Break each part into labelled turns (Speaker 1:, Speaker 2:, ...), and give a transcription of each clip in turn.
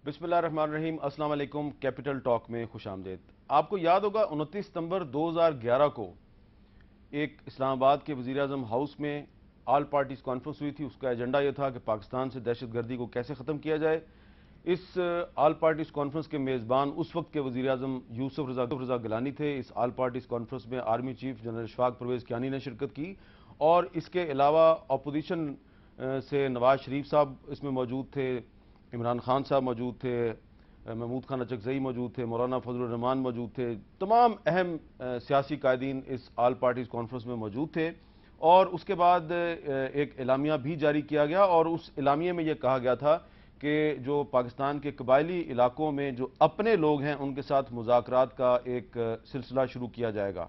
Speaker 1: بسم اللہ الرحمن الرحیم۔ السلام علیکم۔ کیپٹل ٹاک میں خوش آمدید۔ آپ کو یاد ہوگا 29 ستمبر 2011 کو ایک اسلام آباد کے وزیر اعظم ہاؤس میں آل پارٹیز کانفرنس ہوئی تھی۔ اس کا ایجنڈا یہ تھا کہ پاکستان سے دہشت گردی کو کیسے ختم کیا جائے۔ اس آل پارٹیز کانفرنس کے میزبان اس وقت کے وزیر اعظم یوسف رضا گیلانی تھے۔ اس آل پارٹیز کانفرنس میں army chief general Ashfaq Pervez Kayani نے شرکت کی، اور اس کے علاوہ اپوزیشن سے نواز شریف صاحب اس میں موجود تھے، عمران خان صاحب موجود تھے، محمود خان اچکزئی موجود تھے، مولانا فضل الرحمان موجود تھے۔ تمام اہم سیاسی قائدین اس آل پارٹیز کانفرنس میں موجود تھے، اور اس کے بعد ایک اعلامیہ بھی جاری کیا گیا، اور اس اعلامیے میں یہ کہا گیا تھا کہ جو پاکستان کے قبائلی علاقوں میں جو اپنے لوگ ہیں ان کے ساتھ مذاکرات کا ایک سلسلہ شروع کیا جائے گا۔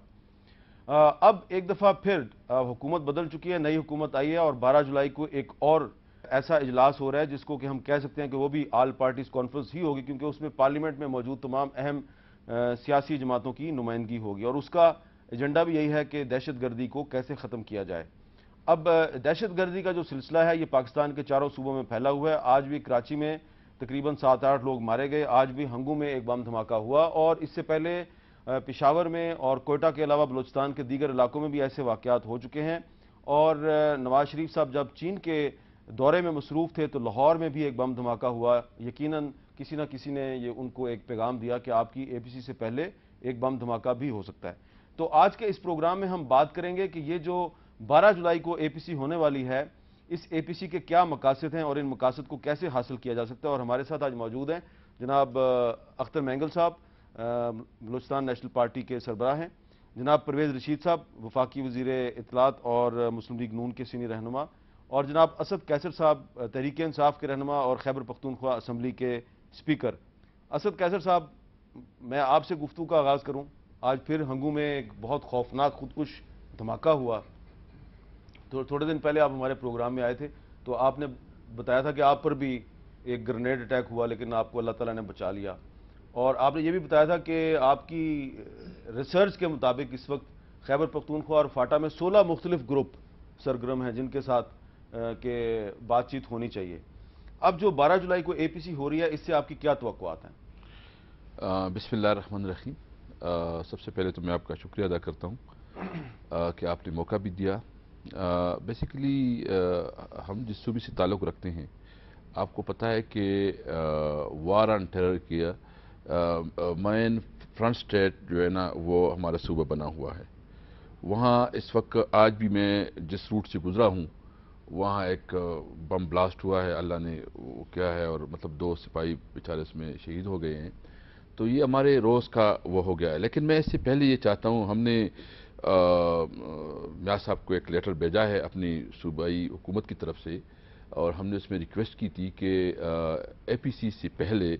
Speaker 1: اب ایک دفعہ پھر حکومت بدل چکی ہے، نئی حکومت آئی ہے، اور 12 جولائی کو ایک اور ایسا اجلاس ہو رہا ہے جس کو کہ ہم کہہ سکتے ہیں کہ وہ بھی آل پارٹیز کانفرنس ہی ہوگی، کیونکہ اس میں پارلیمنٹ میں موجود تمام اہم سیاسی جماعتوں کی نمائندگی ہوگی، اور اس کا ایجنڈا بھی یہی ہے کہ دہشت گردی کو کیسے ختم کیا جائے۔ اب دہشت گردی کا جو سلسلہ ہے یہ پاکستان کے چاروں صوبوں میں پھیلا ہوا ہے۔ آج بھی کراچی میں تقریباً 7-8 لوگ مارے گئے، آج بھی ہنگو میں ایک بم دھماکہ ہوا، اور اس سے پہلے پشاور میں اور کوئٹہ کے علاوہ بلوچستان کے دیگر علاقوں میں بھی ایسے واقعات ہو چکے ہیں۔ اور نواز شریف صاحب جب چین کے دورے میں مصروف تھے تو لاہور میں بھی ایک بم دھماکہ ہوا۔ یقیناً کسی نہ کسی نے یہ ان کو ایک پیغام دیا کہ آپ کی اے پی سی سے پہلے ایک بم دھماکہ بھی ہو سکتا ہے۔ تو آج کے اس پروگرام میں ہم بات کریں گے کہ یہ جو 12 جولائی کو اے پی سی ہونے والی ہے، اس اے پی سی کے کیا مقاصد ہیں اور ان مقاصد کو کیسے حاصل کیا جا سکتا ہے۔ اور ہمارے ساتھ آج موجود ہیں جناب اختر مینگل صاحب، بلوچستان نیشنل پارٹی کے سربراہ ہیں، جناب پرویز رشید صاحب، وفاقی وزیر اطلاعات اور مسلم لیگ نون کے سینئر رہنما، اور جناب اسد قیصر صاحب، تحریک انصاف کے رہنما اور خیبر پختونخوا اسمبلی کے اسپیکر۔ اسد قیصر صاحب، میں آپ سے گفتگو کا آغاز کروں۔ آج پھر ہنگو میں ایک بہت خوفناک خودکش دھماکہ ہوا۔ تو تھوڑے دن پہلے آپ ہمارے پروگرام میں آئے تھے تو آپ نے بتایا تھا کہ آپ پر بھی ایک گرنیڈ اٹیک ہوا، لیکن آپ کو اللہ تعالیٰ نے بچا لیا، اور آپ نے یہ بھی بتایا تھا کہ آپ کی ریسرچ کے مطابق اس وقت خیبر پختونخوا اور فاٹا میں 16 مختلف گروپ سرگرم ہیں جن کے ساتھ کہ بات چیت ہونی چاہیے۔ اب جو 12 جولائی کو اے پی سی ہو رہی ہے، اس سے آپ کی کیا توقعات ہیں؟
Speaker 2: بسم اللہ الرحمن الرحیم۔ سب سے پہلے تو میں آپ کا شکریہ ادا کرتا ہوں کہ آپ نے موقع بھی دیا۔ بیسیکلی ہم جس صوبے سے تعلق رکھتے ہیں، آپ کو پتہ ہے کہ وار آن ٹیرر کی مین فرنٹ سٹیٹ جو ہے نا وہ ہمارا صوبہ بنا ہوا ہے۔ وہاں اس وقت آج بھی میں جس روٹ سے گزرا ہوں وہاں ایک بم بلاسٹ ہوا ہے، اللہ نے وہ کیا ہے، اور مطلب 2 سپاہی بیچارے اس میں شہید ہو گئے ہیں۔ تو یہ ہمارے روز کا وہ ہو گیا ہے، لیکن میں اس سے پہلے یہ چاہتا ہوں، ہم نے میاں صاحب کو ایک لیٹر بھیجا ہے اپنی صوبائی حکومت کی طرف سے، اور ہم نے اس میں ریکویسٹ کی تھی کہ اے پی سی سے پہلے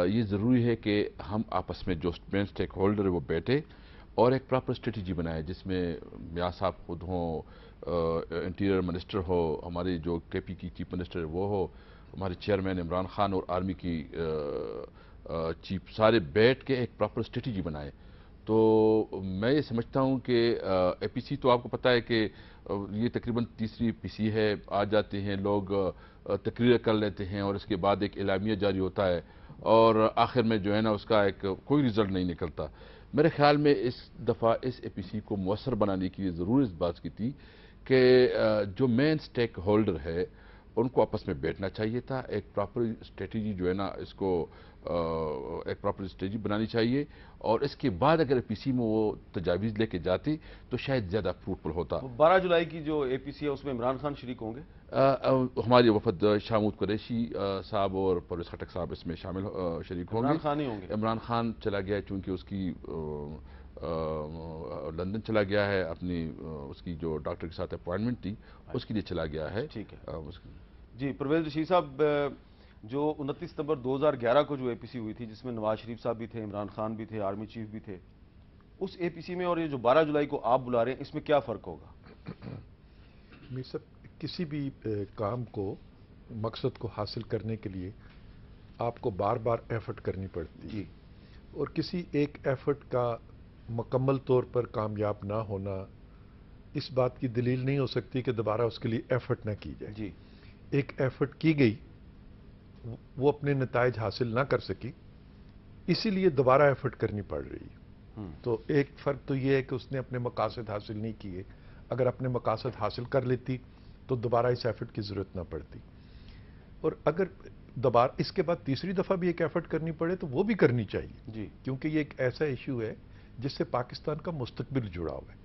Speaker 2: یہ ضروری ہے کہ ہم آپس میں جو مین اسٹیک ہولڈر ہے وہ بیٹھے اور ایک پراپر اسٹریٹجی بنائے، جس میں میاں صاحب خود ہوں، انٹیریئر منسٹر ہو، ہماری جو کے پی کی چیف منسٹر وہ ہو، ہمارے چیئرمین عمران خان اور آرمی کی چیف، سارے بیٹھ کے ایک پراپر اسٹریٹجی بنائے۔ تو میں یہ سمجھتا ہوں کہ اے پی سی تو آپ کو پتہ ہے کہ یہ تقریباً تیسری پی سی ہے، آ جاتے ہیں لوگ، تقریر کر لیتے ہیں، اور اس کے بعد ایک اعلامیہ جاری ہوتا ہے، اور آخر میں جو ہے نا اس کا ایک کوئی رزلٹ نہیں نکلتا۔ میرے خیال میں اس دفعہ اس اے پی سی کو مؤثر بنانے کی ضرور اس بات کی تھی کہ جو مین سٹیک ہولڈر ہے ان کو آپس میں بیٹھنا چاہیے تھا، ایک پراپر اسٹریٹجی جو ہے نا اس کو ایک پراپر اسٹریٹجی بنانی چاہیے، اور اس کے بعد اگر اے پی سی میں وہ تجاویز لے کے جاتے تو شاید زیادہ فروٹفل ہوتا۔
Speaker 1: 12 جولائی کی جو اے پی سی ہے اس میں عمران خان شریک ہوں گے؟
Speaker 2: ہماری وفد شامود قریشی صاحب اور پرویز خٹک صاحب اس میں شریک ہوں گے۔
Speaker 1: عمران خان ہی ہوں گے؟
Speaker 2: عمران خان چلا گیا ہے چونکہ اس کی لندن چلا گیا ہے، اپنی اس کی جو ڈاکٹر کے ساتھ اپوائنٹمنٹ تھی اس کے لیے چلا گیا ہے۔
Speaker 1: ٹھیک ہے جی۔ پرویز رشید صاحب، جو 29 ستمبر 2011 کو جو اے پی سی ہوئی تھی جس میں نواز شریف صاحب بھی تھے، عمران خان بھی تھے، آرمی چیف بھی تھے، اس اے پی سی میں اور یہ جو 12 جولائی کو آپ بلا رہے ہیں اس میں کیا فرق ہوگا؟
Speaker 3: کسی بھی کام کو، مقصد کو حاصل کرنے کے لیے آپ کو بار بار ایفرٹ کرنی پڑتی ہے، اور کسی ایک ایفرٹ کا مکمل طور پر کامیاب نہ ہونا اس بات کی دلیل نہیں ہو سکتی کہ دوبارہ اس کے لیے ایفرٹ نہ کی جائے۔ ایک ایفرٹ کی گئی، وہ اپنے نتائج حاصل نہ کر سکی، اسی لیے دوبارہ ایفرٹ کرنی پڑ رہی ہے۔ تو ایک فرق تو یہ ہے کہ اس نے اپنے مقاصد حاصل نہیں کیے، اگر اپنے مقاصد حاصل کر لیتی تو دوبارہ اس ایفرٹ کی ضرورت نہ پڑتی، اور اگر دوبارہ اس کے بعد تیسری دفعہ بھی ایک ایفرٹ کرنی پڑے تو وہ بھی کرنی چاہیے
Speaker 1: جی،
Speaker 3: کیونکہ یہ ایک ایسا ایشو ہے جس سے پاکستان کا مستقبل جڑا ہوا ہے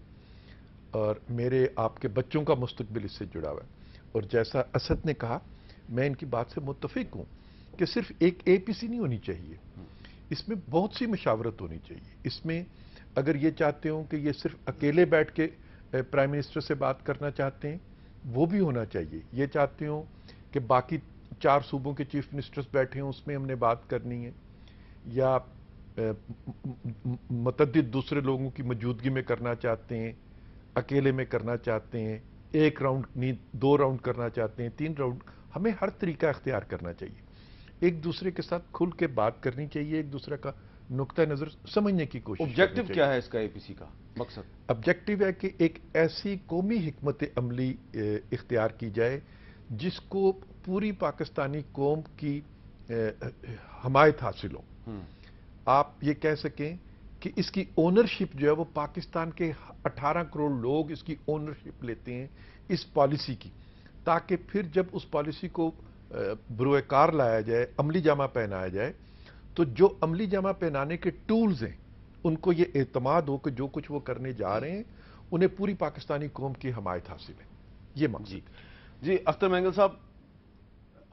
Speaker 3: اور میرے آپ کے بچوں کا مستقبل اس سے جڑا ہوا ہے۔ اور جیسا اسد نے کہا، میں ان کی بات سے متفق ہوں کہ صرف ایک اے پی سی نہیں ہونی چاہیے، اس میں بہت سی مشاورت ہونی چاہیے۔ اس میں اگر یہ چاہتے ہوں کہ یہ صرف اکیلے بیٹھ کے پرائم منسٹر سے بات کرنا چاہتے ہیں، وہ بھی ہونا چاہیے۔ یہ چاہتے ہوں کہ باقی 4 صوبوں کے چیف منسٹرز بیٹھے ہوں، اس میں ہم نے بات کرنی ہے، یا متعدد دوسرے لوگوں کی موجودگی میں کرنا چاہتے ہیں، اکیلے میں کرنا چاہتے ہیں، 1 راؤنڈ نہیں 2 راؤنڈ کرنا چاہتے ہیں، 3 راؤنڈ، ہمیں ہر طریقہ اختیار کرنا چاہیے۔ ایک دوسرے کے ساتھ کھل کے بات کرنی چاہیے، ایک دوسرے کا نقطہ نظر سمجھنے کی کوشش کرنی
Speaker 1: آبجیکٹو
Speaker 3: چاہیے۔
Speaker 1: کیا ہے اس کا اے پی سی کا مقصد؟
Speaker 3: آبجیکٹو ہے کہ ایک ایسی قومی حکمت عملی اختیار کی جائے جس کو پوری پاکستانی قوم کی حمایت حاصل ہو۔ آپ یہ کہہ سکیں کہ اس کی اونرشپ جو ہے وہ پاکستان کے 18 کروڑ لوگ اس کی اونرشپ لیتے ہیں اس پالیسی کی، تاکہ پھر جب اس پالیسی کو بروئے کار لایا جائے، عملی جامہ پہنایا جائے، تو جو عملی جامہ پہنانے کے ٹولز ہیں ان کو یہ اعتماد ہو کہ جو کچھ وہ کرنے جا رہے ہیں انہیں پوری پاکستانی قوم کی حمایت حاصل ہے۔ یہ مقصد۔
Speaker 1: جی اختر مینگل صاحب،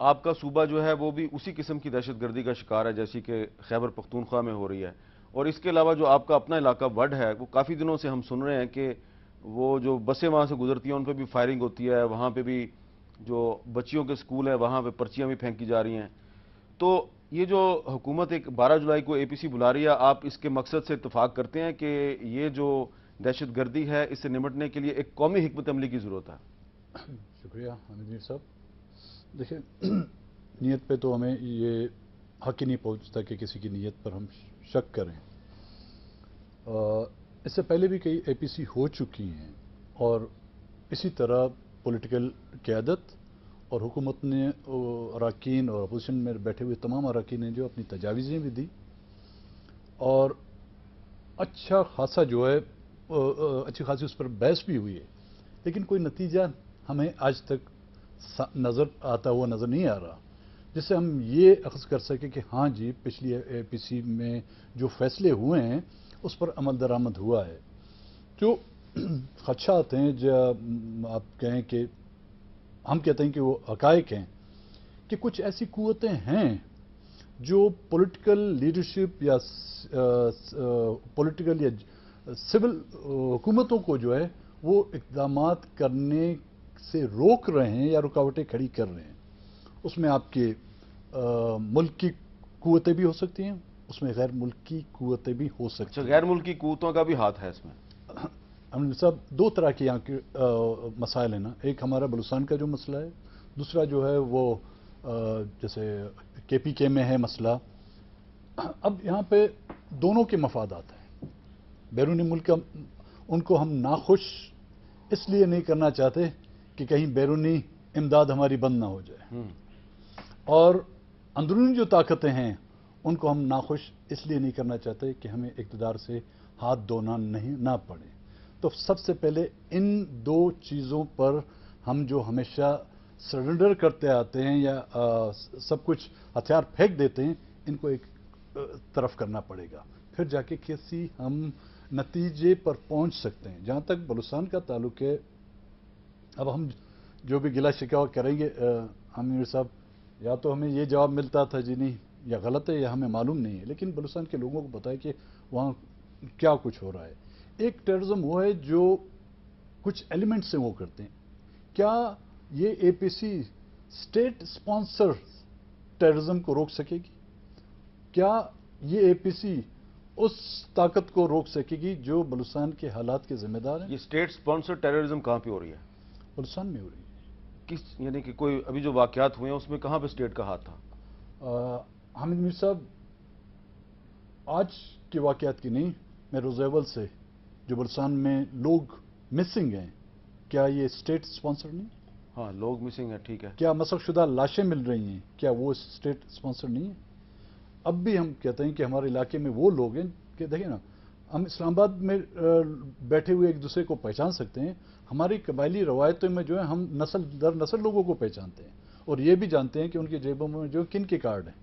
Speaker 1: آپ کا صوبہ جو ہے وہ بھی اسی قسم کی دہشت گردی کا شکار ہے جیسی کہ خیبر پختونخوا میں ہو رہی ہے، اور اس کے علاوہ جو آپ کا اپنا علاقہ وڈ ہے، وہ کافی دنوں سے ہم سن رہے ہیں کہ وہ جو بسیں وہاں سے گزرتی ہیں ان پہ بھی فائرنگ ہوتی ہے، وہاں پہ بھی جو بچیوں کے سکول ہیں وہاں پہ پرچیاں بھی پھینکی جا رہی ہیں۔ تو یہ جو حکومت ایک 12 جولائی کو اے پی سی بلا رہی ہے، آپ اس کے مقصد سے اتفاق کرتے ہیں کہ یہ جو دہشت گردی ہے اس سے نمٹنے کے لیے ایک قومی حکمت عملی کی ضرورت ہے؟
Speaker 4: شکریہ حامد میر صاحب۔ دیکھیں، نیت پہ تو ہمیں یہ حق ہی نہیں پہنچتا کہ کسی کی نیت پر ہم شک کریں۔ اس سے پہلے بھی کئی اے پی سی ہو چکی ہیں اور اسی طرح پولیٹیکل قیادت اور حکومت نے اراکین اور اپوزیشن میں بیٹھے ہوئے تمام اراکین نے جو اپنی تجاویزیں بھی دی اور اچھا خاصا جو ہے اچھی خاصی اس پر بحث بھی ہوئی ہے، لیکن کوئی نتیجہ ہمیں آج تک نظر آتا ہوا نظر نہیں آ رہا جس سے ہم یہ اخذ کر سکیں کہ ہاں جی پچھلی اے پی سی میں جو فیصلے ہوئے ہیں اس پر عمل درآمد ہوا ہے۔ جو خدشات ہیں جب آپ کہیں کہ ہم کہتے ہیں کہ وہ حقائق ہیں کہ کچھ ایسی قوتیں ہیں جو پولیٹیکل لیڈرشپ یا پولیٹیکل یا سول حکومتوں کو جو ہے وہ اقدامات کرنے سے روک رہے ہیں یا رکاوٹیں کھڑی کر رہے ہیں۔ اس میں آپ کے ملک کی قوتیں بھی ہو سکتی ہیں، اس میں غیر ملکی قوتیں بھی ہو سکتی ہیں۔
Speaker 1: غیر ملکی قوتوں کا بھی ہاتھ ہے اس میں؟
Speaker 4: امین صاحب، 2 طرح کے یہاں کے مسائل ہیں نا، ایک ہمارا بلوچستان کا جو مسئلہ ہے، دوسرا جو ہے وہ جیسے کے پی کے میں ہے مسئلہ۔ اب یہاں پہ دونوں کے مفادات ہیں، بیرونی ملک کا ان کو ہم ناخوش اس لیے نہیں کرنا چاہتے کہ کہیں بیرونی امداد ہماری بند نہ ہو جائے، اور اندرونی جو طاقتیں ہیں ان کو ہم ناخوش اس لیے نہیں کرنا چاہتے کہ ہمیں اقتدار سے ہاتھ دھونا نہ پڑے۔ تو سب سے پہلے ان 2 چیزوں پر ہم جو ہمیشہ سرنڈر کرتے آتے ہیں یا سب کچھ ہتھیار پھینک دیتے ہیں، ان کو ایک طرف کرنا پڑے گا، پھر جا کے کسی ہم نتیجے پر پہنچ سکتے ہیں۔ جہاں تک بلوچستان کا تعلق ہے، اب ہم جو بھی گلہ شکوہ کریں گے امیر صاحب، یا تو ہمیں یہ جواب ملتا تھا جی نہیں یا غلط ہے یا ہمیں معلوم نہیں ہے، لیکن بلوچستان کے لوگوں کو پتہ ہے کہ وہاں کیا کچھ ہو رہا ہے۔ ایک ٹیررزم وہ ہے جو کچھ ایلیمنٹ سے وہ کرتے ہیں۔ کیا یہ اے پی سی اسٹیٹ اسپانسر ٹیررزم کو روک سکے گی؟ کیا یہ اے پی سی اس طاقت کو روک سکے گی جو بلوچستان کے حالات کے ذمہ دار ہیں؟
Speaker 1: یہ اسٹیٹ سپانسر ٹیررزم کہاں پہ ہو رہی ہے؟
Speaker 4: بلوچستان میں ہو رہی ہے۔
Speaker 1: یعنی کہ کوئی ابھی جو واقعات ہوئے ہیں اس میں کہاں پہ اسٹیٹ کا ہاتھ تھا؟
Speaker 4: حامد میر صاحب، آج کے واقعات کی نہیں، میں روز اول سے جو بلوچستان میں لوگ مسنگ ہیں، کیا یہ اسٹیٹ سپانسر نہیں؟
Speaker 1: ہاں لوگ مسنگ ہے، ٹھیک ہے.
Speaker 4: کیا مسخ شدہ لاشیں مل رہی ہیں، کیا وہ اسٹیٹ اسپانسر نہیں ہے؟ اب بھی ہم کہتے ہیں کہ ہمارے علاقے میں وہ لوگ ہیں کہ دیکھیں نا، ہم اسلام آباد میں بیٹھے ہوئے ایک دوسرے کو پہچان سکتے ہیں. ہماری قبائلی روایتوں میں جو ہے ہم نسل در نسل لوگوں کو پہچانتے ہیں، اور یہ بھی جانتے ہیں کہ ان کی جیبوں میں جو کن کے کارڈ ہیں،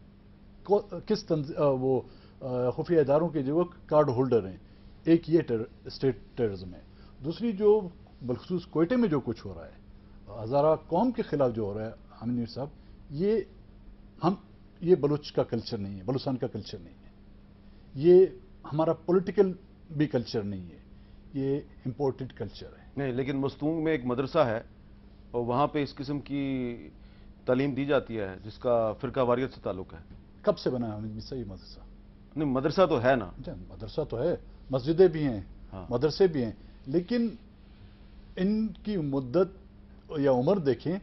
Speaker 4: کس وہ خفیہ اداروں کے جو کارڈ ہولڈر ہیں. ایک یہ اسٹیٹ ٹیررزم ہے. دوسری جو بالخصوص کوئٹے میں جو کچھ ہو رہا ہے، ہزارہ قوم کے خلاف جو ہو رہا ہے حامد میر صاحب، یہ بلوچ کا کلچر نہیں ہے، بلوچستان کا کلچر نہیں ہے. یہ ہمارا پولیٹیکل بھی کلچر نہیں ہے، یہ امپورٹڈ کلچر ہے.
Speaker 1: نہیں، لیکن مستونگ میں ایک مدرسہ ہے اور وہاں پہ اس قسم کی تعلیم دی جاتی ہے جس کا فرقہ واریت سے تعلق ہے.
Speaker 4: کب سے بنا ہے حامد میر صاحب یہ مدرسہ؟
Speaker 1: نہیں، مدرسہ تو ہے نا.
Speaker 4: مدرسہ تو ہے، مسجدیں بھی ہیں،
Speaker 1: ہاں.
Speaker 4: مدرسے بھی ہیں، لیکن ان کی مدت یا عمر دیکھیں،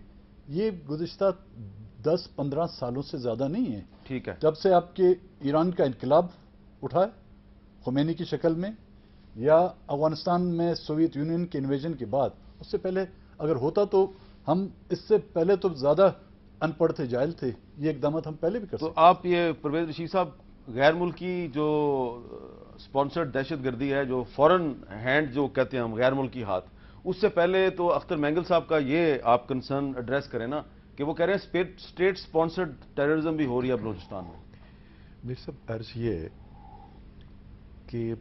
Speaker 4: یہ گزشتہ 10-15 سالوں سے زیادہ نہیں ہے.
Speaker 1: ٹھیک ہے.
Speaker 4: جب سے آپ کے ایران کا انقلاب اٹھا ہے خمینی کی شکل میں، یا افغانستان میں سوویت یونین کے انویژن کے بعد، اس سے پہلے اگر ہوتا تو ہم اس سے پہلے تو زیادہ ان پڑھ تھے، جاہل تھے. یہ اقدامات ہم پہلے بھی کر سکتے.
Speaker 1: تو آپ یہ پرویز رشید صاحب، غیر ملکی جو سپانسرڈ دہشت گردی ہے، جو فورن ہینڈ جو کہتے ہیں ہم، غیر ملکی ہاتھ، اس سے پہلے تو اختر مینگل صاحب کا یہ آپ کنسرن ایڈریس کریں نا کہ وہ کہہ رہے ہیں اسٹیٹ سپانسرڈ ٹیررزم بھی ہو رہی ہے بلوچستان میں.
Speaker 3: میرے سب عرض یہ ہے کہ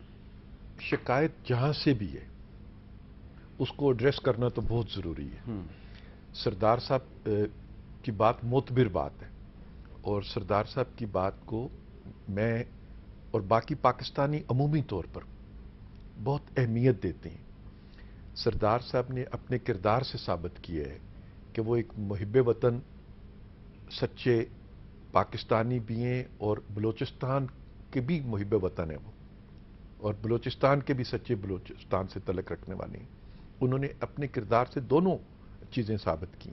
Speaker 3: شکایت جہاں سے بھی ہے اس کو ایڈریس کرنا تو بہت ضروری ہے. سردار صاحب کی بات معتبر بات ہے، اور سردار صاحب کی بات کو میں اور باقی پاکستانی عمومی طور پر بہت اہمیت دیتے ہیں. سردار صاحب نے اپنے کردار سے ثابت کیا ہے کہ وہ ایک محب وطن سچے پاکستانی بھی ہیں، اور بلوچستان کے بھی محب وطن ہیں وہ، اور بلوچستان کے بھی سچے بلوچستان سے تعلق رکھنے والے ہیں. انہوں نے اپنے کردار سے دونوں چیزیں ثابت کی.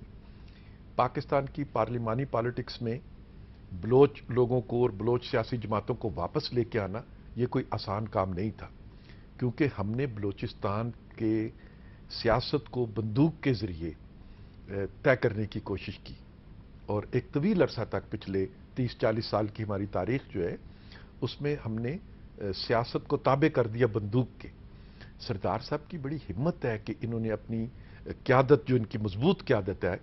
Speaker 3: پاکستان کی پارلیمانی پالیٹکس میں بلوچ لوگوں کو اور بلوچ سیاسی جماعتوں کو واپس لے کے آنا یہ کوئی آسان کام نہیں تھا، کیونکہ ہم نے بلوچستان کے سیاست کو بندوق کے ذریعے طے کرنے کی کوشش کی، اور ایک طویل عرصہ تک پچھلے 30-40 سال کی ہماری تاریخ جو ہے اس میں ہم نے سیاست کو تابع کر دیا بندوق کے. سردار صاحب کی بڑی ہمت ہے کہ انہوں نے اپنی قیادت، جو ان کی مضبوط قیادت ہے،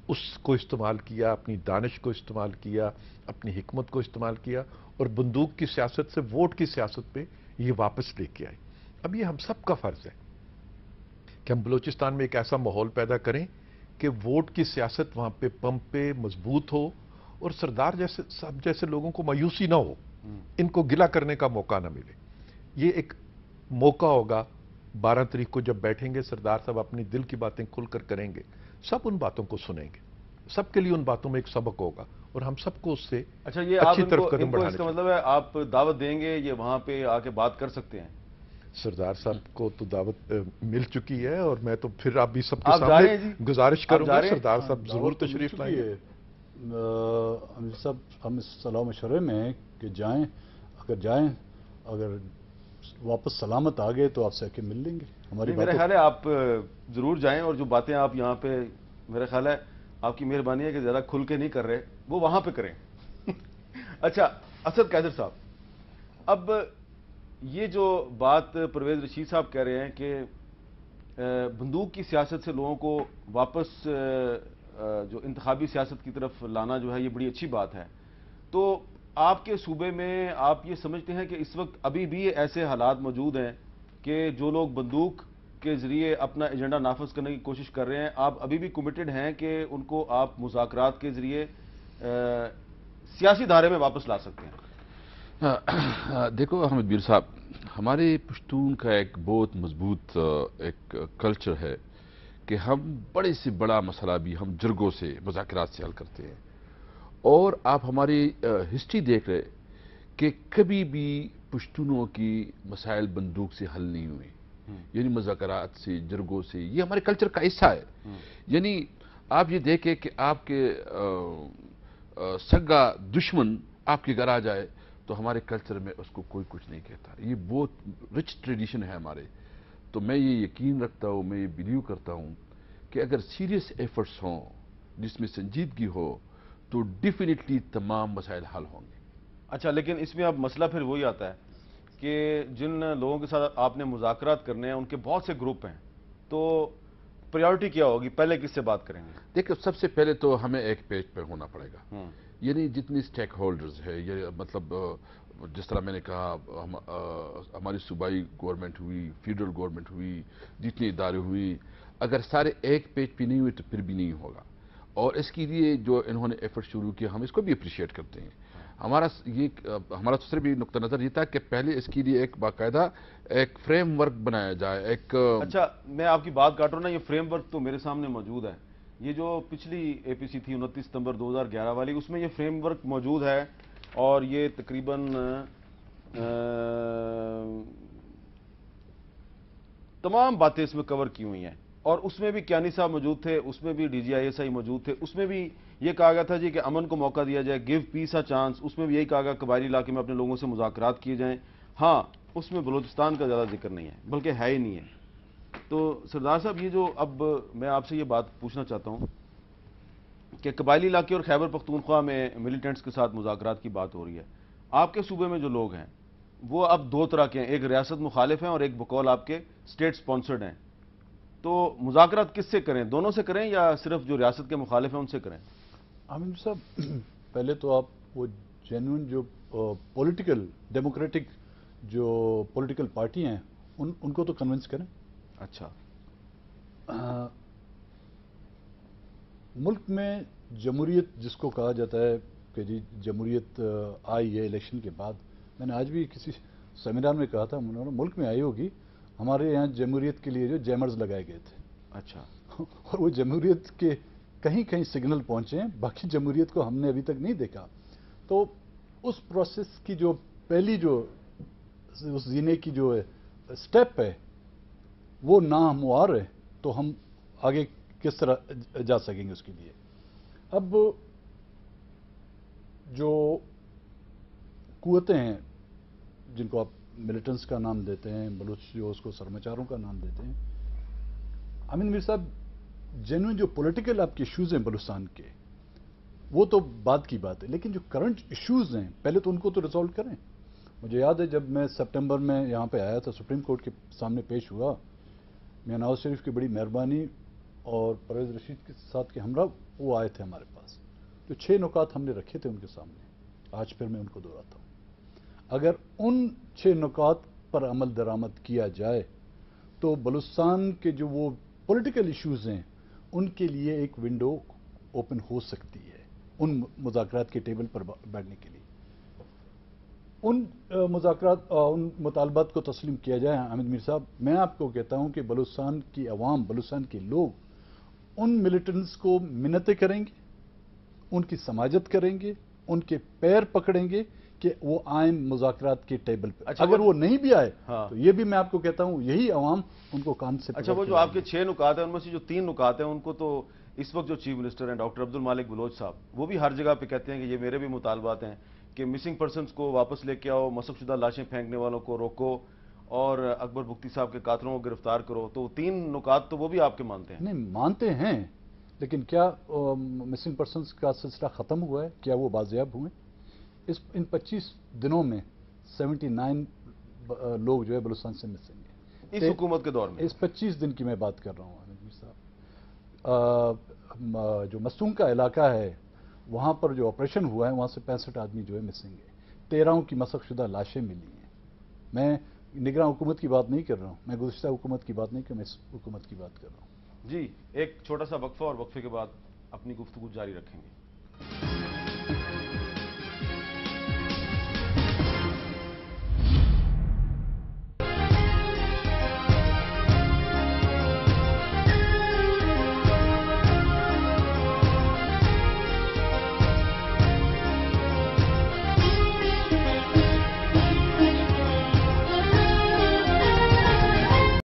Speaker 3: اس کو استعمال کیا، اپنی دانش کو استعمال کیا، اپنی حکمت کو استعمال کیا، اور بندوق کی سیاست سے ووٹ کی سیاست پہ یہ واپس لے کے آئے. اب یہ ہم سب کا فرض ہے کہ ہم بلوچستان میں ایک ایسا ماحول پیدا کریں کہ ووٹ کی سیاست وہاں پہ پمپے مضبوط ہو، اور سردار جیسے لوگوں کو مایوسی نہ ہو، ان کو گلہ کرنے کا موقع نہ ملے. یہ ایک موقع ہوگا 12 تاریخ کو جب بیٹھیں گے سردار صاحب اپنی دل کی باتیں کھل کر کریں گے، سب ان باتوں کو سنیں گے، سب کے لیے ان باتوں میں ایک سبق ہوگا، اور ہم سب کو اس سے
Speaker 1: اچھا، یہ آپ
Speaker 3: اچھی طرف قدم
Speaker 1: ان کو
Speaker 3: بڑھانے
Speaker 1: اس کا
Speaker 3: چاہیے.
Speaker 1: مطلب ہے آپ دعوت دیں گے، یہ وہاں پہ آ کے بات کر سکتے ہیں؟
Speaker 3: سردار صاحب کو تو دعوت مل چکی ہے، اور میں تو پھر آپ بھی سب کے
Speaker 1: آپ جا رہے ہیں
Speaker 3: سامنے
Speaker 1: جی؟
Speaker 3: گزارش کروں
Speaker 1: جا
Speaker 3: گا
Speaker 1: رہے ہیں؟
Speaker 3: سردار صاحب ضرور
Speaker 4: دعوت تو
Speaker 3: تشریف
Speaker 4: مل
Speaker 3: لائیں
Speaker 4: چکی
Speaker 3: گے.
Speaker 4: ہے. امیر صاحب، ہم اس صلاح مشورے میں ہیں کہ جائیں، اگر واپس سلامت آ گئے تو آپ سے آ کے مل لیں گے. ہماری
Speaker 1: میرا خیال ہے آپ ضرور جائیں، اور جو باتیں آپ یہاں پہ، میرا خیال ہے آپ کی مہربانی ہے کہ زیادہ کھل کے نہیں کر رہے، وہ وہاں پہ کریں. اچھا اسد قیدر صاحب، اب یہ جو بات پرویز رشید صاحب کہہ رہے ہیں کہ بندوق کی سیاست سے لوگوں کو واپس جو انتخابی سیاست کی طرف لانا جو ہے، یہ بڑی اچھی بات ہے. تو آپ کے صوبے میں آپ یہ سمجھتے ہیں کہ اس وقت ابھی بھی ایسے حالات موجود ہیں کہ جو لوگ بندوق کے ذریعے اپنا ایجنڈا نافذ کرنے کی کوشش کر رہے ہیں، آپ ابھی بھی کمیٹڈ ہیں کہ ان کو آپ مذاکرات کے ذریعے سیاسی دھارے میں واپس لا سکتے ہیں؟
Speaker 2: دیکھو احمد میر صاحب، ہمارے پشتون کا ایک بہت مضبوط ایک کلچر ہے کہ ہم بڑے سے بڑا مسئلہ بھی ہم جرگوں سے، مذاکرات سے حل کرتے ہیں. اور آپ ہماری ہسٹری دیکھ رہے کہ کبھی بھی پشتونوں کی مسائل بندوق سے حل نہیں ہوئے، یعنی مذاکرات سے، جرگوں سے. یہ ہمارے کلچر کا حصہ ہے. یعنی آپ یہ دیکھیں کہ آپ کے سگا دشمن آپ کے گھر آ جائے تو ہمارے کلچر میں اس کو کوئی کچھ نہیں کہتا. یہ بہت رچ ٹریڈیشن ہے ہمارے. تو میں یہ یقین رکھتا ہوں، میں یہ بلیو کرتا ہوں کہ اگر سیریس ایفرٹس ہوں جس میں سنجیدگی ہو تو ڈیفینیٹلی تمام مسائل حل ہوں گے.
Speaker 1: اچھا، لیکن اس میں اب مسئلہ پھر وہی آتا ہے کہ جن لوگوں کے ساتھ آپ نے مذاکرات کرنے ہیں ان کے بہت سے گروپ ہیں، تو پریورٹی کیا ہوگی؟ پہلے کس سے بات کریں گے؟
Speaker 2: دیکھیں، سب سے پہلے تو ہمیں ایک پیج پہ ہونا پڑے گا. یعنی جتنی سٹیک ہولڈرز ہے، یہ مطلب جس طرح میں نے کہا ہماری صوبائی گورنمنٹ ہوئی، فیڈرل گورنمنٹ ہوئی، جتنے ادارے ہوئی، اگر سارے ایک پیج پہ نہیں ہوئے تو پھر بھی نہیں ہوگا. اور اس کے لیے جو انہوں نے ایفرٹ شروع کیا ہم اس کو بھی اپریشیٹ کرتے ہیں. ہمارا صرف بھی نقطہ نظر یہ تھا کہ پہلے اس کے لیے ایک باقاعدہ ایک فریم ورک بنایا جائے. ایک
Speaker 1: اچھا، میں آپ کی بات کاٹ رہا ہوں نا، یہ فریم ورک تو میرے سامنے موجود ہے. یہ جو پچھلی اے پی سی تھی 29 ستمبر 2011 والی، اس میں یہ فریم ورک موجود ہے اور یہ تقریباً تمام باتیں اس میں کور کی ہوئی ہیں. اور اس میں بھی کیانی صاحب موجود تھے، اس میں بھی D G I S I موجود تھے، اس میں بھی یہ کہا گیا تھا جی کہ امن کو موقع دیا جائے، گیو پیس اے چانس. اس میں بھی یہی کہا گیا قبائلی علاقے میں اپنے لوگوں سے مذاکرات کیے جائیں. ہاں، اس میں بلوچستان کا زیادہ ذکر نہیں ہے، بلکہ ہے ہی نہیں ہے. تو سردار صاحب، یہ جو اب میں آپ سے یہ بات پوچھنا چاہتا ہوں کہ قبائلی علاقے اور خیبر پختونخوا میں ملیٹنٹس کے ساتھ مذاکرات کی بات ہو رہی ہے. آپ کے صوبے میں جو لوگ ہیں وہ اب دو طرح کے ہیں، ایک ریاست مخالف ہیں اور ایک بقول آپ کے اسٹیٹ سپانسرڈ ہیں. تو مذاکرات کس سے کریں؟ دونوں سے کریں یا صرف جو ریاست کے مخالف ہیں ان سے کریں؟
Speaker 4: عامر صاحب، پہلے تو آپ وہ جینوئن جو پولیٹیکل ڈیموکریٹک جو پولیٹیکل پارٹی ہیں ان کو تو کنونس کریں.
Speaker 1: اچھا،
Speaker 4: ملک میں جمہوریت جس کو کہا جاتا ہے کہ جی جمہوریت آئی ہے الیکشن کے بعد، میں نے آج بھی کسی سیمینار میں کہا تھا ملک میں آئی ہوگی. ہمارے یہاں جمہوریت کے لیے جو جیمرز لگائے گئے تھے.
Speaker 1: اچھا.
Speaker 4: اور وہ جمہوریت کے کہیں کہیں سگنل پہنچے ہیں، باقی جمہوریت کو ہم نے ابھی تک نہیں دیکھا. تو اس پروسیس کی جو پہلی جو اس زینے کی جو سٹیپ ہے وہ ناہموار ہے، تو ہم آگے کس طرح جا سکیں گے اس کے لیے. اب جو قوتیں ہیں جن کو آپ ملیٹنٹس کا نام دیتے ہیں، بلوچ جو اس کو سرمچاروں کا نام دیتے ہیں، امین میر صاحب جنوین جو پولیٹیکل آپ کے ایشوز ہیں بلوچستان کے وہ تو بعد کی بات ہے، لیکن جو کرنٹ ایشوز ہیں پہلے تو ان کو تو ریزالو کریں. مجھے یاد ہے جب میں سپٹمبر میں یہاں پہ آیا تھا، سپریم کورٹ کے سامنے پیش ہوا، میاں نواز شریف کی بڑی مہربانی اور پرویز رشید کے ساتھ کے ہمراہ وہ آئے تھے ہمارے پاس. جو 6 نکات ہم نے رکھے تھے ان کے سامنے، آج پھر میں ان کو دہراتا ہوں. اگر ان 6 نکات پر عمل درآمد کیا جائے تو بلوچستان کے جو وہ پولیٹیکل ایشوز ہیں ان کے لیے ایک ونڈو اوپن ہو سکتی ہے ان مذاکرات کے ٹیبل پر بیٹھنے کے لیے. ان مذاکرات ان مطالبات کو تسلیم کیا جائے. حامد میر صاحب، میں آپ کو کہتا ہوں کہ بلوچستان کی عوام، بلوچستان کے لوگ ان ملیٹنٹس کو منتیں کریں گے، ان کی سماجت کریں گے، ان کے پیر پکڑیں گے کہ وہ آئیں مذاکرات کے ٹیبل پہ. اگر وہ نہیں بھی آئے تو یہ بھی میں آپ کو کہتا ہوں یہی عوام ان کو کان سے.
Speaker 1: اچھا، وہ جو آپ کے 6 نکات ہیں ان میں سے جو 3 نکات ہیں ان کو تو اس وقت جو چیف منسٹر ہیں ڈاکٹر عبدالمالک بلوچ صاحب وہ بھی ہر جگہ پہ کہتے ہیں کہ یہ میرے بھی مطالبات ہیں کہ مسنگ پرسنز کو واپس لے کے آؤ، مسخ شدہ لاشیں پھینکنے والوں کو روکو اور اکبر بگٹی صاحب کے قاتلوں کو گرفتار کرو. تو 3 نکات تو وہ بھی آپ کے مانتے ہیں؟
Speaker 4: نہیں مانتے ہیں، لیکن کیا مسنگ پرسنز کا سلسلہ ختم ہوا ہے؟ کیا وہ بازیاب ہوئے؟ ان 25 دنوں میں 79 لوگ جو ہے بلوچستان سے مسنگ ہیں
Speaker 1: اس حکومت کے دور میں.
Speaker 4: اس 25 دن کی میں بات کر رہا ہوں امیر صاحب. جو مستونگ کا علاقہ ہے وہاں پر جو آپریشن ہوا ہے وہاں سے 65 آدمی جو ہے مسنگ ہے. 13 کی مسخ شدہ لاشیں ملی ہیں. میں نگراں حکومت کی بات نہیں کر رہا ہوں، میں گزشتہ حکومت کی بات نہیں کر رہا، میں اس حکومت کی بات کر رہا ہوں.
Speaker 1: جی، ایک چھوٹا سا وقفہ اور وقفے کے بعد اپنی گفتگو جاری رکھیں گے.